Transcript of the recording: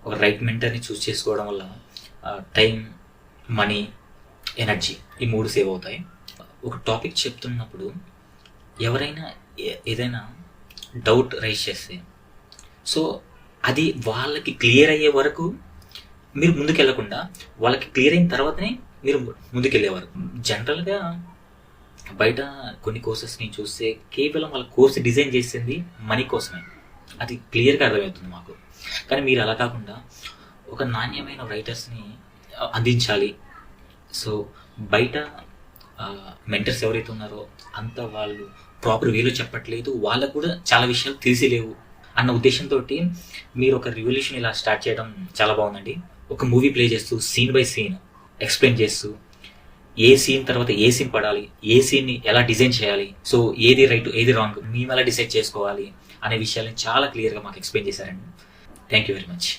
ఒక రైట్ మెంటర్ని చూస్ చేసుకోవడం వల్ల టైం, మనీ, ఎనర్జీ ఈ 3 సేవ్ అవుతాయి. ఒక టాపిక్ చెప్తున్నప్పుడు ఎవరైనా ఏదైనా డౌట్ రైజ్ చేస్తే సో అది వాళ్ళకి క్లియర్ అయ్యే వరకు మీరు ముందుకెళ్లకుండా వాళ్ళకి క్లియర్ అయిన తర్వాతనే మీరు ముందుకెళ్ళేవారు. జనరల్గా బయట కొన్ని కోర్సెస్ని చూస్తే కేవలం వాళ్ళ కోర్స్ డిజైన్ చేసింది మనీ కోసమే, అది క్లియర్గా అర్థమవుతుంది మాకు. కానీ మీరు అలా కాకుండా ఒక నాణ్యమైన రైటర్స్ని అందించాలి. సో బయట మెంటర్స్ ఎవరైతే ఉన్నారో అంత వాళ్ళు ప్రాపర్ వేలో చెప్పట్లేదు, వాళ్ళకు కూడా చాలా విషయాలు తెలిసిలేవు అన్న ఉద్దేశంతో మీరు ఒక రివల్యూషన్ ఇలా స్టార్ట్ చేయడం చాలా బాగుందండి. ఒక మూవీ ప్లే చేస్తూ సీన్ బై సీన్ ఎక్స్ప్లెయిన్ చేస్తూ ఏ సీన్ తర్వాత ఏ సీన్ పడాలి, ఏ సీన్ని ఎలా డిజైన్ చేయాలి, సో ఏది రైట్ ఏది రాంగ్ మేము ఎలా డిసైడ్ చేసుకోవాలి అనే విషయాలను చాలా క్లియర్గా మాకు ఎక్స్ప్లెయిన్ చేశారండి. Thank you very much.